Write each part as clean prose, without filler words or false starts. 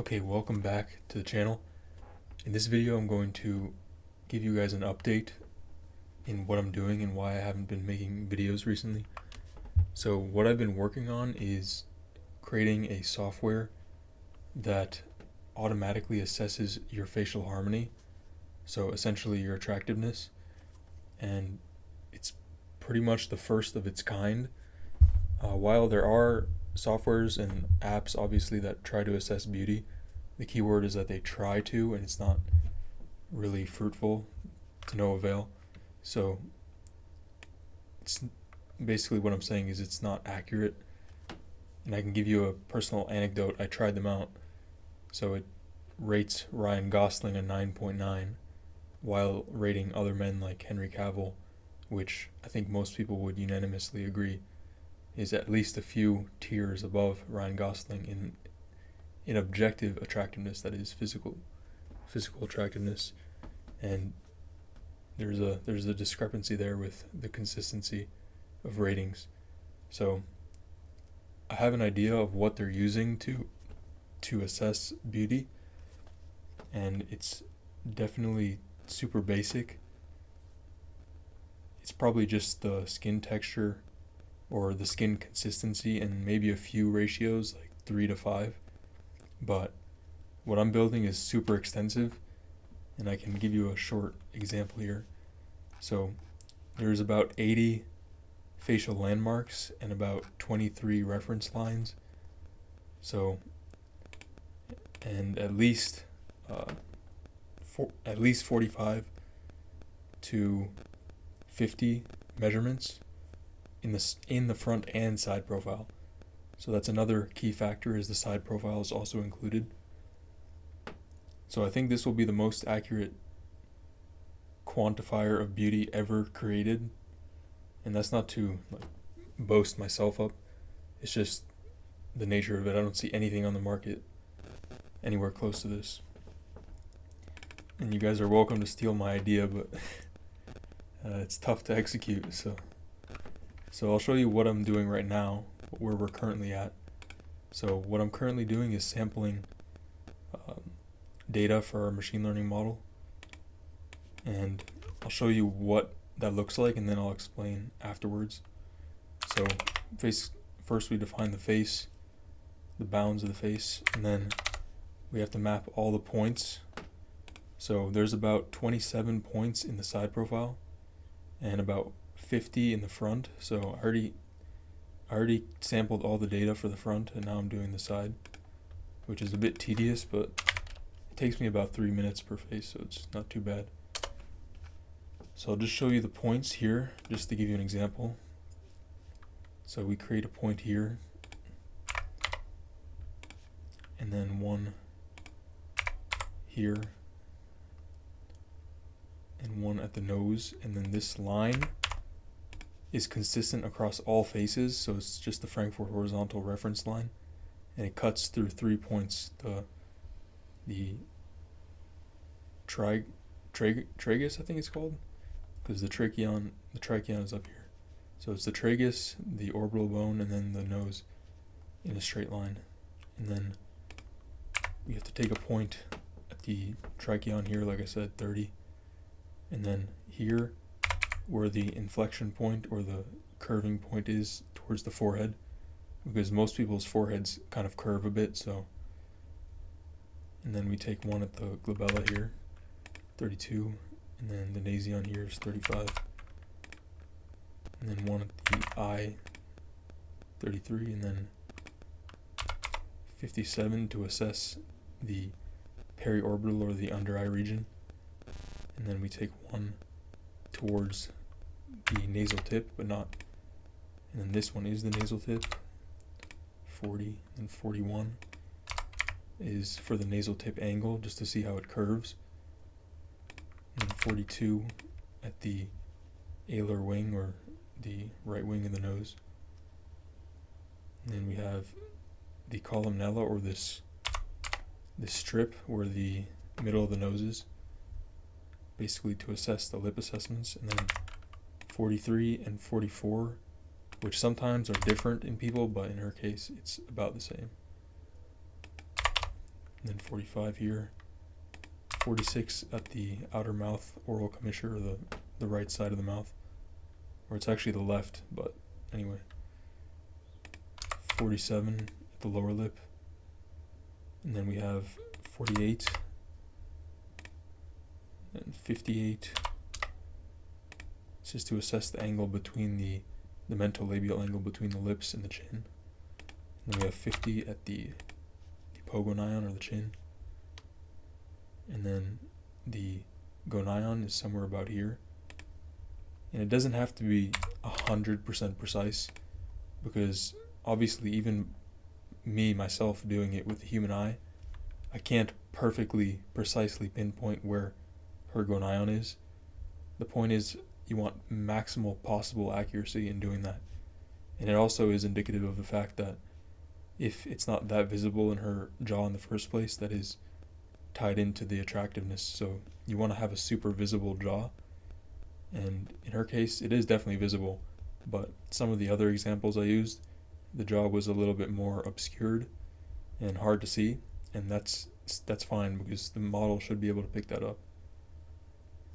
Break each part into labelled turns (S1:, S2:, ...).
S1: Okay, welcome back to the channel. In this video, I'm going to give you guys an update in what I'm doing and why I haven't been making videos recently. So what I've been working on is creating a software that automatically assesses your facial harmony, so essentially your attractiveness, and it's pretty much the first of its kind. While there are softwares and apps obviously that try to assess beauty, the key word is that they try to, and it's not really fruitful, to no avail. So it's basically what I'm saying is it's not accurate. And I can give you a personal anecdote. I tried them out. So it rates Ryan Gosling a 9.9 while rating other men like Henry Cavill, which I think most people would unanimously agree is at least a few tiers above Ryan Gosling in objective attractiveness, that is physical attractiveness. And there's a discrepancy there with the consistency of ratings. So I have an idea of what they're using to assess beauty, and it's definitely super basic. It's probably just the skin texture or the skin consistency and maybe a few ratios like 3 to 5. But what I'm building is super extensive, and I can give you a short example here. So there's about 80 facial landmarks and about 23 reference lines. So, and at least 45 to 50 measurements in the front and side profile. So that's another key factor, is the side profile is also included. So I think this will be the most accurate quantifier of beauty ever created. And that's not to boast myself up. It's just the nature of it. I don't see anything on the market anywhere close to this. And you guys are welcome to steal my idea, but it's tough to execute. So I'll show you what I'm doing right now, where we're currently at. So what I'm currently doing is sampling data for our machine learning model, and I'll show you what that looks like, and then I'll explain afterwards. So first we define the face, the bounds of the face, and then we have to map all the points. So there's about 27 points in the side profile and about 50 in the front. So I already sampled all the data for the front, and now I'm doing the side, which is a bit tedious, but it takes me about 3 minutes per face, so it's not too bad. So I'll just show you the points here, just to give you an example. So we create a point here, and then one here, and one at the nose, and then this line is consistent across all faces, so it's just the Frankfurt horizontal reference line, and it cuts through 3 points. The tragus, I think it's called, because the trachyon is up here. So it's the tragus, the orbital bone, and then the nose in a straight line. And then we have to take a point at the trachyon here, like I said, 30. And then here, where the inflection point or the curving point is towards the forehead, because most people's foreheads kind of curve a bit. So, and then we take one at the glabella here, 32, and then the nasion here is 35, and then one at the eye, 33, and then 57 to assess the periorbital or the under eye region. And then we take one towards the nasal tip, but not, and then this one is the nasal tip, 40, and 41 is for the nasal tip angle, just to see how it curves, and then 42 at the alar wing, or the right wing of the nose. And then we have the columnella, or this strip where the middle of the nose is, basically to assess the lip assessments. And then 43 and 44, which sometimes are different in people, but in her case it's about the same. and then 45 here, 46 at the outer mouth oral commissure, or the right side of the mouth, or it's actually the left, but anyway, 47 at the lower lip, and then we have 48 and 58. It's just to assess the angle between the mentolabial angle between the lips and the chin. And then we have 50 at the pogonion, or the chin. And then the gonion is somewhere about here. And it doesn't have to be 100% precise, because obviously even me, myself, doing it with the human eye, I can't perfectly, precisely pinpoint where her gonion is. The point is, you want maximal possible accuracy in doing that. And it also is indicative of the fact that if it's not that visible in her jaw in the first place, that is tied into the attractiveness. So you want to have a super visible jaw, and in her case it is definitely visible, but some of the other examples I used, the jaw was a little bit more obscured and hard to see, and that's fine, because the model should be able to pick that up.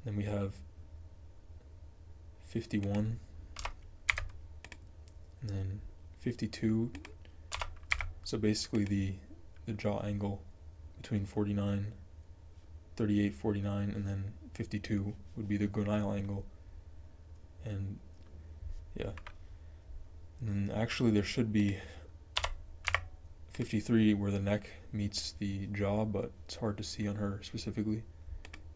S1: Then we have 51, and then 52. So basically the jaw angle between 49, 38, 49, and then 52 would be the gonal angle. And yeah, and actually there should be 53 where the neck meets the jaw, but it's hard to see on her specifically.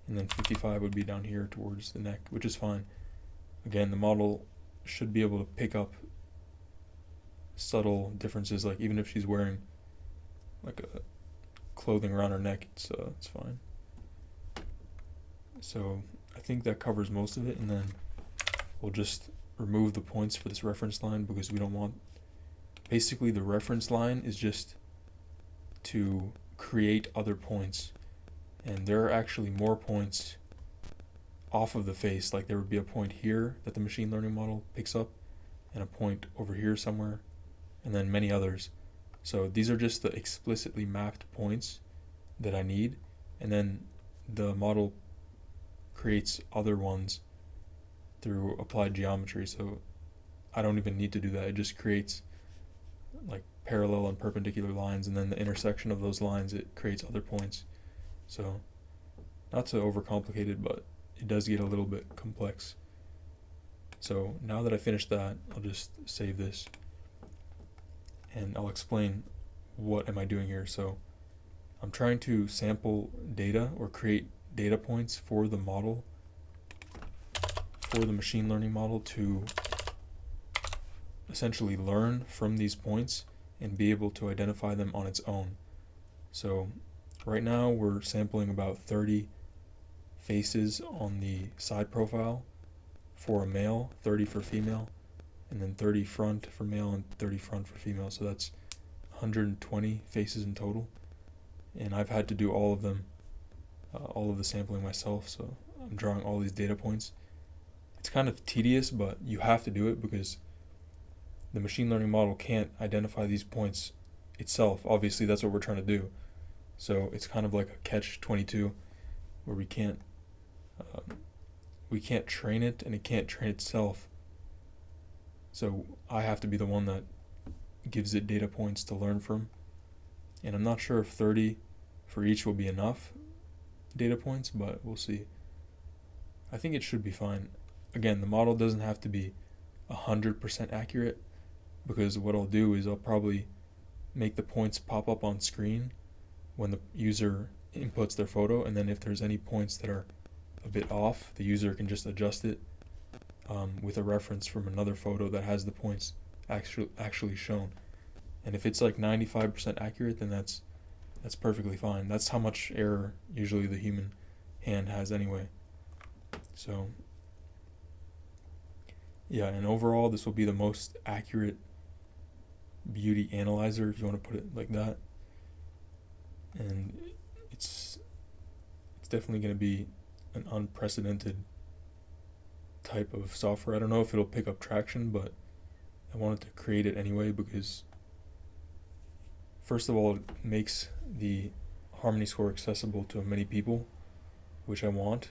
S1: And then 55 would be down here towards the neck, which is fine. Again, the model should be able to pick up subtle differences, like even if she's wearing like a clothing around her neck, it's fine. So I think that covers most of it, and then we'll just remove the points for this reference line, because we don't want, basically the reference line is just to create other points, and there are actually more points off of the face. Like there would be a point here that the machine learning model picks up, and a point over here somewhere, and then many others. So these are just the explicitly mapped points that I need, and then the model creates other ones through applied geometry. So I don't even need to do that. It just creates like parallel and perpendicular lines, and then the intersection of those lines, it creates other points. So not to overcomplicate it, but it does get a little bit complex. So now that I finished that, I'll just save this, and I'll explain what am I doing here. So I'm trying to sample data, or create data points for the model, for the machine learning model, to essentially learn from these points and be able to identify them on its own. So right now we're sampling about 30 faces on the side profile for a male, 30 for female, and then 30 front for male and 30 front for female. So that's 120 faces in total, and I've had to do all of them, all of the sampling myself. So I'm drawing all these data points. It's kind of tedious, but you have to do it because the machine learning model can't identify these points itself. Obviously that's what we're trying to do. So it's kind of like a catch-22, where we can't train it, and it can't train itself. So I have to be the one that gives it data points to learn from. And I'm not sure if 30 for each will be enough data points, but we'll see. I think it should be fine. Again, the model doesn't have to be 100% accurate, because what I'll do is I'll probably make the points pop up on screen when the user inputs their photo, and then if there's any points that are a bit off, the user can just adjust it with a reference from another photo that has the points actually shown. And if it's like 95% accurate, then that's perfectly fine. That's how much error usually the human hand has anyway. So yeah, and overall this will be the most accurate beauty analyzer, if you want to put it like that. And it's definitely going to be an unprecedented type of software. I don't know if it'll pick up traction, but I wanted to create it anyway, because first of all, it makes the Harmony Score accessible to many people, which I want,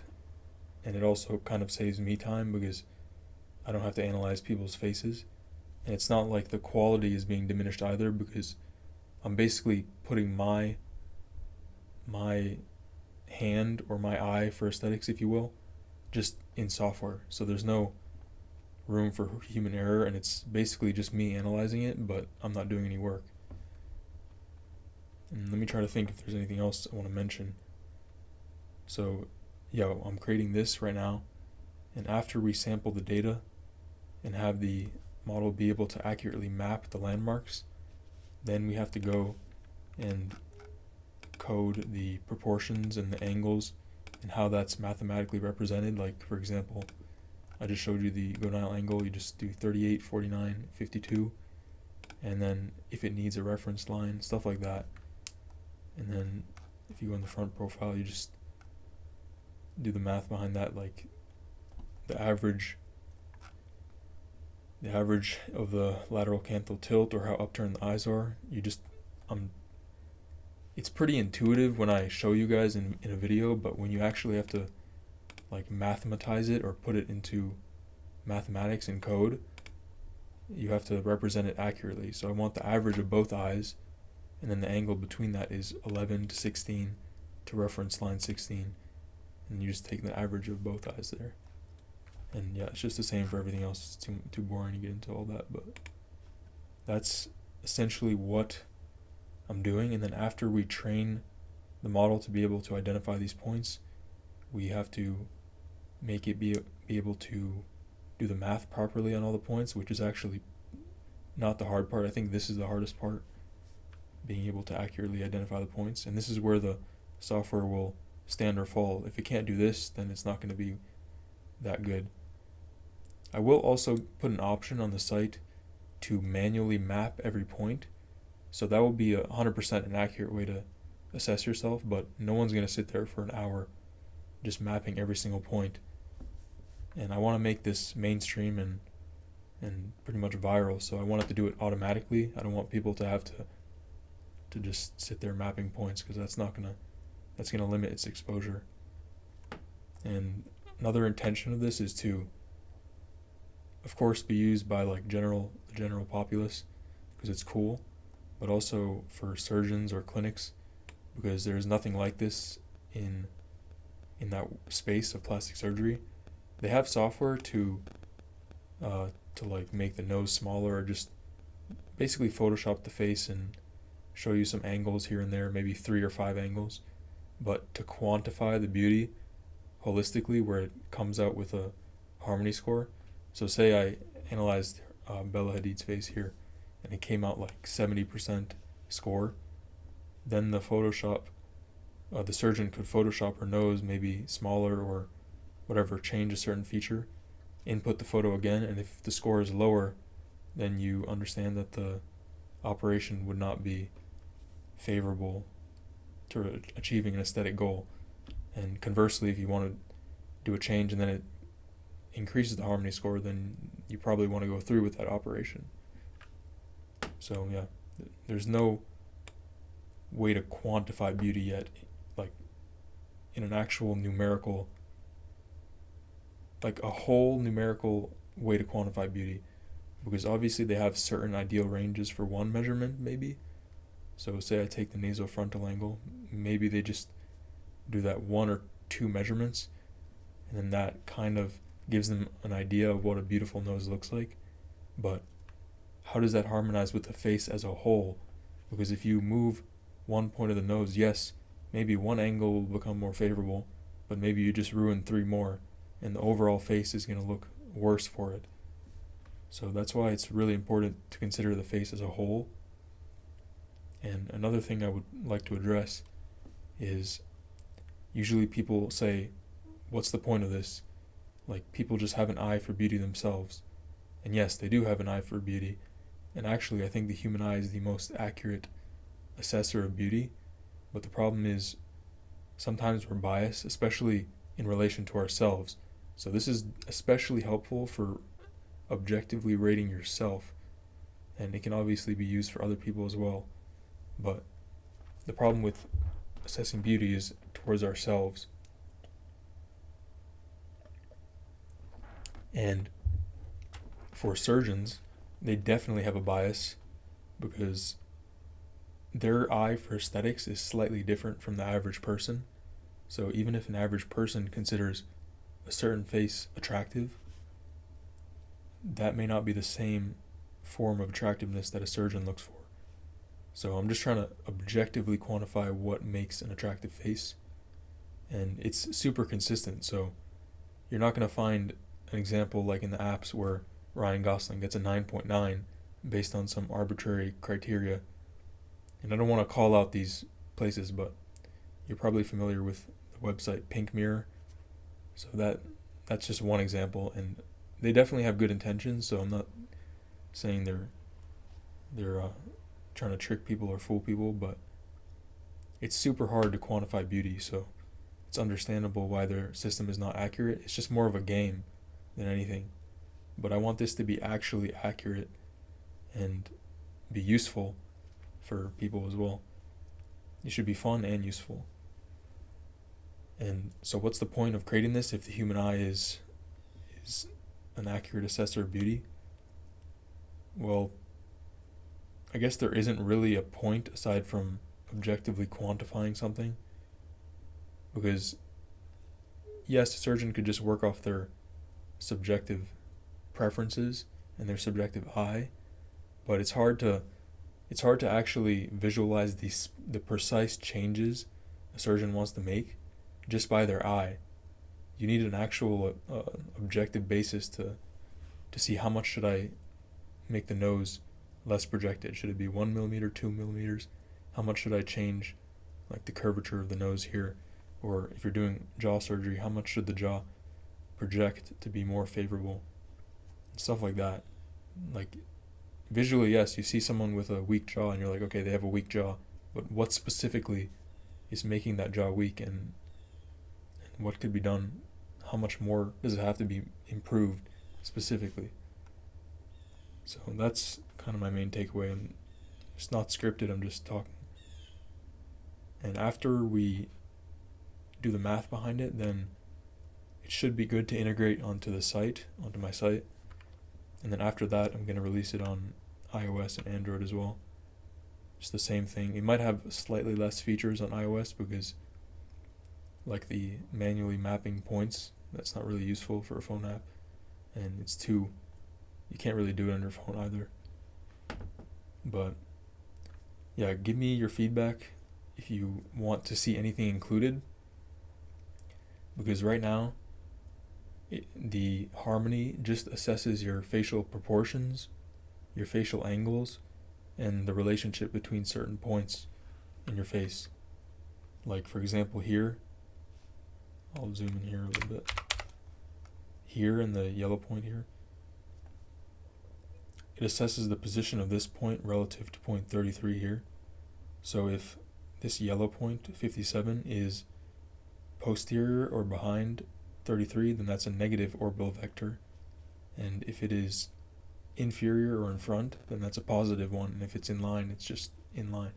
S1: and it also kind of saves me time because I don't have to analyze people's faces, and it's not like the quality is being diminished either because I'm basically putting my hand or my eye for aesthetics, if you will, just in software. So there's no room for human error, and it's basically just me analyzing it, but I'm not doing any work. And let me try to think if there's anything else I want to mention. So, I'm creating this right now, and after we sample the data and have the model be able to accurately map the landmarks, then we have to go and code the proportions and the angles and how that's mathematically represented. Like, for example, I just showed you the gonal angle. You just do 38, 49, 52, and then if it needs a reference line, stuff like that. And then if you go in the front profile, you just do the math behind that, like the average of the lateral canthal tilt or how upturned the eyes are. It's pretty intuitive when I show you guys in a video, but when you actually have to like mathematize it or put it into mathematics and code, you have to represent it accurately. So I want the average of both eyes, and then the angle between that is 11 to 16 to reference line 16, and you just take the average of both eyes there. And it's just the same for everything else. It's too boring to get into all that, but that's essentially what I'm doing. And then after we train the model to be able to identify these points, we have to make it be able to do the math properly on all the points, which is actually not the hard part. I think this is the hardest part, being able to accurately identify the points. And this is where the software will stand or fall. If it can't do this, then it's not going to be that good. I will also put an option on the site to manually map every point. So that will be 100% an accurate way to assess yourself, but no one's going to sit there for an hour just mapping every single point. And I want to make this mainstream and pretty much viral, so I want it to do it automatically. I don't want people to have to just sit there mapping points, because that's gonna limit its exposure. And another intention of this is to, of course, be used by like the general populace because it's cool, but also for surgeons or clinics, because there's nothing like this in that space of plastic surgery. They have software to like make the nose smaller, or just basically Photoshop the face and show you some angles here and there, maybe 3 or 5 angles. But to quantify the beauty holistically, where it comes out with a harmony score. So say I analyzed Bella Hadid's face here, and it came out like 70% score. Then the surgeon could Photoshop her nose maybe smaller or whatever, change a certain feature, input the photo again, and if the score is lower, then you understand that the operation would not be favorable to achieving an aesthetic goal. And conversely, if you want to do a change and then it increases the harmony score, then you probably want to go through with that operation. So there's no way to quantify beauty yet, like in an actual numerical, like a whole numerical way to quantify beauty, because obviously they have certain ideal ranges for one measurement maybe. So say I take the nasofrontal angle, maybe they just do that 1 or 2 measurements, and then that kind of gives them an idea of what a beautiful nose looks like. But how does that harmonize with the face as a whole? Because if you move one point of the nose, yes, maybe one angle will become more favorable, but maybe you just ruin 3 more, and the overall face is going to look worse for it. So that's why it's really important to consider the face as a whole. And another thing I would like to address is, usually people say, what's the point of this? Like, people just have an eye for beauty themselves. And yes, they do have an eye for beauty. And actually, I think the human eye is the most accurate assessor of beauty. But the problem is, sometimes we're biased, especially in relation to ourselves. So this is especially helpful for objectively rating yourself. And it can obviously be used for other people as well. But the problem with assessing beauty is towards ourselves. And for surgeons, they definitely have a bias because their eye for aesthetics is slightly different from the average person. So even if an average person considers a certain face attractive, that may not be the same form of attractiveness that a surgeon looks for. So I'm just trying to objectively quantify what makes an attractive face, and it's super consistent. So you're not going to find an example like in the apps where Ryan Gosling gets a 9.9 based on some arbitrary criteria. And I don't want to call out these places, but you're probably familiar with the website Pink Mirror. So that's just one example, and they definitely have good intentions. So I'm not saying they're trying to trick people or fool people, but it's super hard to quantify beauty. So it's understandable why their system is not accurate. It's just more of a game than anything. But I want this to be actually accurate and be useful for people as well. It should be fun and useful. And so what's the point of creating this if the human eye is an accurate assessor of beauty? Well, I guess there isn't really a point aside from objectively quantifying something. Because yes, a surgeon could just work off their subjective preferences and their subjective eye, but it's hard to actually visualize the precise changes a surgeon wants to make just by their eye. You need an actual objective basis to see how much should I make the nose less projected. Should it be 1 millimeter, 2 millimeters? How much should I change like the curvature of the nose here? Or if you're doing jaw surgery, how much should the jaw project to be more favorable? Stuff like that. Like visually, yes, you see someone with a weak jaw and you're like, okay, they have a weak jaw, but what specifically is making that jaw weak, and what could be done? How much more does it have to be improved specifically? So that's kind of my main takeaway, and it's not scripted, I'm just talking. And after we do the math behind it, then it should be good to integrate onto my site. And then after that, I'm going to release it on iOS and Android as well. Just the same thing. It might have slightly less features on iOS because like the manually mapping points, that's not really useful for a phone app. And you can't really do it on your phone either. But yeah, give me your feedback if you want to see anything included. Because right now, the Harmony just assesses your facial proportions, your facial angles, and the relationship between certain points in your face. Like for example here, I'll zoom in here a little bit. Here in the yellow point here, it assesses the position of this point relative to point 33 here. So if this yellow point, 57, is posterior or behind 33, then that's a negative orbital vector. And if it is inferior or in front, then that's a positive one. And if it's in line, it's just in line.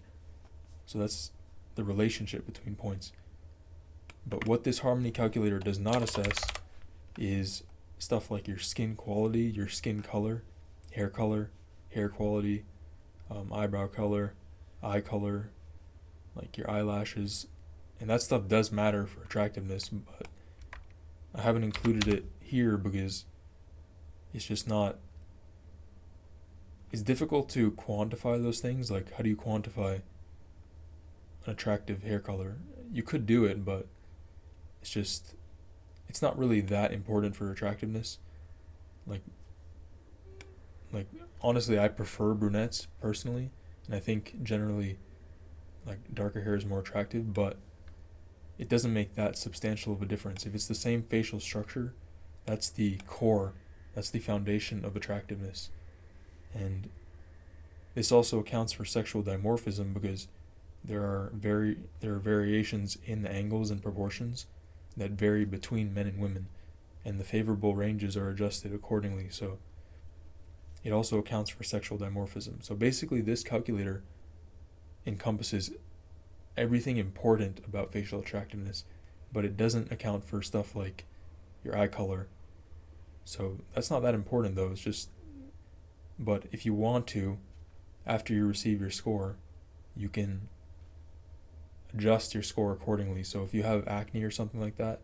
S1: So that's the relationship between points. But what this Harmony calculator does not assess is stuff like your skin quality, your skin color, hair quality, eyebrow color, eye color, like your eyelashes. And that stuff does matter for attractiveness, but I haven't included it here because it's just not... It's difficult to quantify those things. Like, how do you quantify an attractive hair color? You could do it, but it's not really that important for attractiveness. Like honestly, I prefer brunettes personally, and I think generally like darker hair is more attractive, but it doesn't make that substantial of a difference. If it's the same facial structure, that's the core, that's the foundation of attractiveness. And this also accounts for sexual dimorphism because there are variations in the angles and proportions that vary between men and women, and the favorable ranges are adjusted accordingly. So it also accounts for sexual dimorphism. So basically this calculator encompasses everything important about facial attractiveness, but it doesn't account for stuff like your eye color. So that's not that important though. It's just, but if you want to, after you receive your score, you can adjust your score accordingly. So if you have acne or something like that,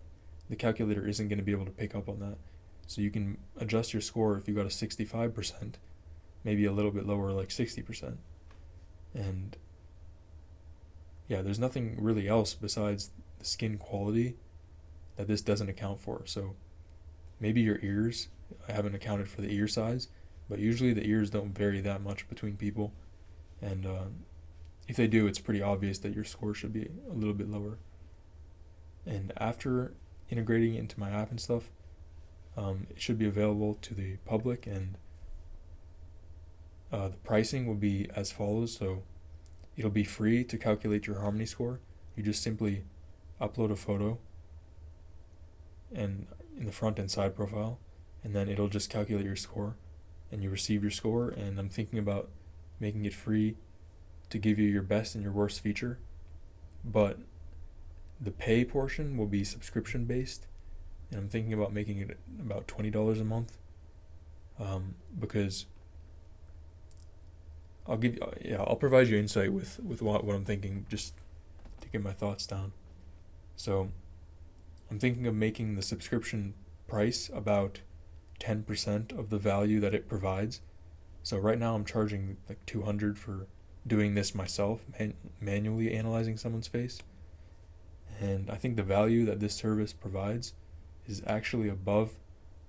S1: the calculator isn't going to be able to pick up on that. So you can adjust your score if you got a 65%, maybe a little bit lower, like 60%. And yeah, there's nothing really else besides the skin quality that this doesn't account for. So maybe your ears, I haven't accounted for the ear size, but usually the ears don't vary that much between people. And if they do, it's pretty obvious that your score should be a little bit lower. And after integrating it into my app and stuff, it should be available to the public, and the pricing will be as follows. So it'll be free to calculate your Harmony score. You just simply upload a photo and in the front and side profile, and then it'll just calculate your score, and you receive your score. And I'm thinking about making it free to give you your best and your worst feature, but the pay portion will be subscription based, and I'm thinking about making it about $20 a month, because I'll provide you insight with what I'm thinking, just to get my thoughts down. So I'm thinking of making the subscription price about 10% of the value that it provides. So right now I'm charging like $200 for doing this myself, manually analyzing someone's face. And I think the value that this service provides is actually above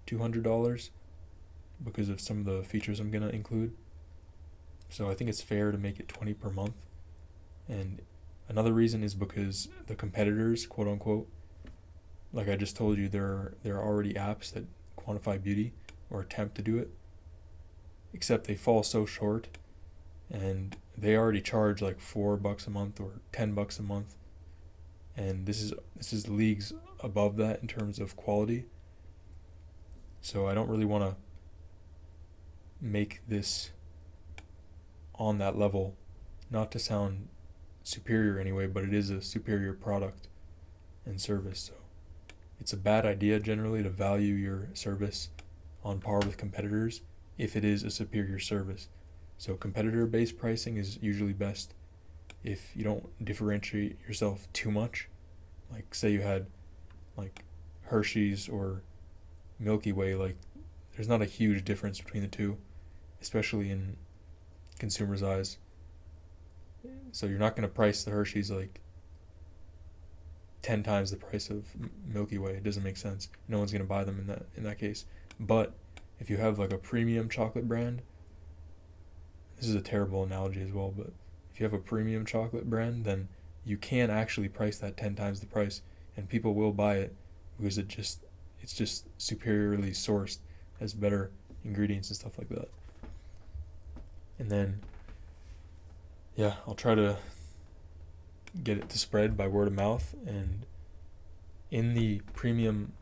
S1: $200 because of some of the features I'm going to include. So I think it's fair to make it $20 per month. And another reason is because the competitors, quote unquote, like I just told you, there are already apps that quantify beauty or attempt to do it, except they fall so short, and they already charge like $4 a month or $10 a month, and this is leagues above that in terms of quality. So I don't really want to make this on that level, not to sound superior anyway, but it is a superior product and service. So it's a bad idea generally to value your service on par with competitors if it is a superior service. So competitor-based pricing is usually best if you don't differentiate yourself too much. Like say you had like Hershey's or Milky Way, like there's not a huge difference between the two, especially in consumers' eyes. So you're not going to price the Hershey's like 10 times the price of Milky Way. It doesn't make sense. No one's going to buy them in that case. But if you have like a premium chocolate brand, this is a terrible analogy as well, but if you have a premium chocolate brand, then you can actually price that 10 times the price, and people will buy it because it's just superiorly sourced, has better ingredients and stuff like that. And then I'll try to get it to spread by word of mouth. And in the premium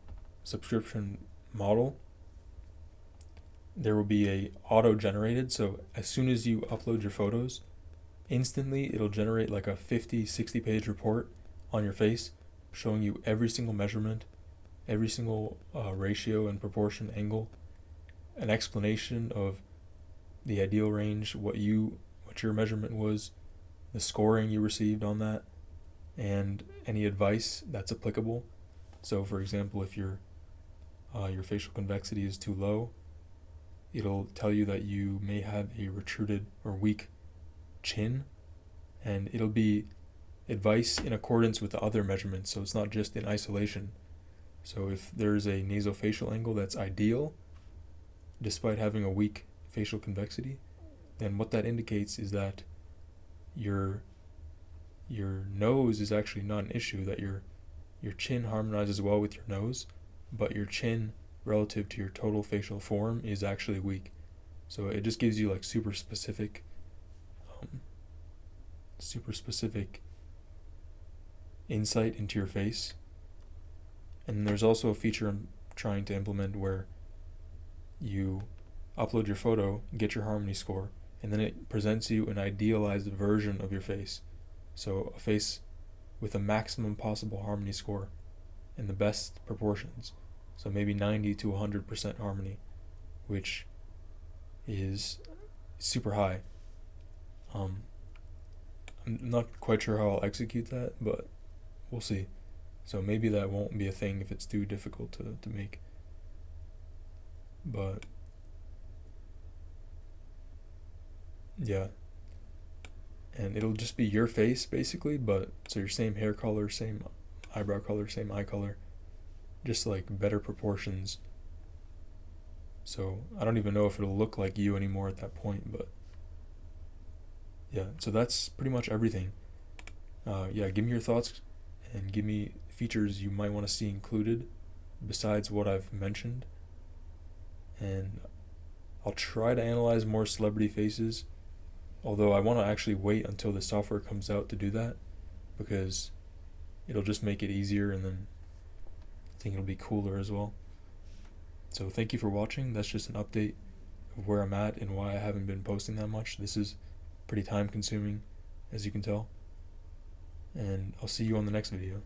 S1: subscription model, there will be a auto-generated, so as soon as you upload your photos, instantly it'll generate like a 50-60 page report on your face showing you every single measurement, every single ratio and proportion angle, an explanation of the ideal range, what your measurement was, the scoring you received on that, and any advice that's applicable. So for example, if your facial convexity is too low, it'll tell you that you may have a retruded or weak chin, and it'll be advice in accordance with the other measurements, so it's not just in isolation. So if there's a nasofacial angle that's ideal despite having a weak facial convexity, then what that indicates is that your nose is actually not an issue, that your chin harmonizes well with your nose, but your chin relative to your total facial form is actually weak. So it just gives you like super specific insight into your face. And there's also a feature I'm trying to implement where you upload your photo, get your Harmony score, and then it presents you an idealized version of your face. So a face with a maximum possible harmony score in the best proportions. So maybe 90 to 100% harmony, which is super high. I'm not quite sure how I'll execute that, but we'll see. So maybe that won't be a thing if it's too difficult to make. But yeah. And it'll just be your face basically, but so your same hair color, same eyebrow color, same eye color, just like better proportions. So I don't even know if it'll look like you anymore at that point, but yeah, so that's pretty much everything. Yeah, give me your thoughts and give me features you might want to see included besides what I've mentioned. And I'll try to analyze more celebrity faces, although I want to actually wait until the software comes out to do that, because it'll just make it easier, and then I think it'll be cooler as well. So thank you for watching. That's just an update of where I'm at and why I haven't been posting that much. This is pretty time consuming, as you can tell. And I'll see you on the next video.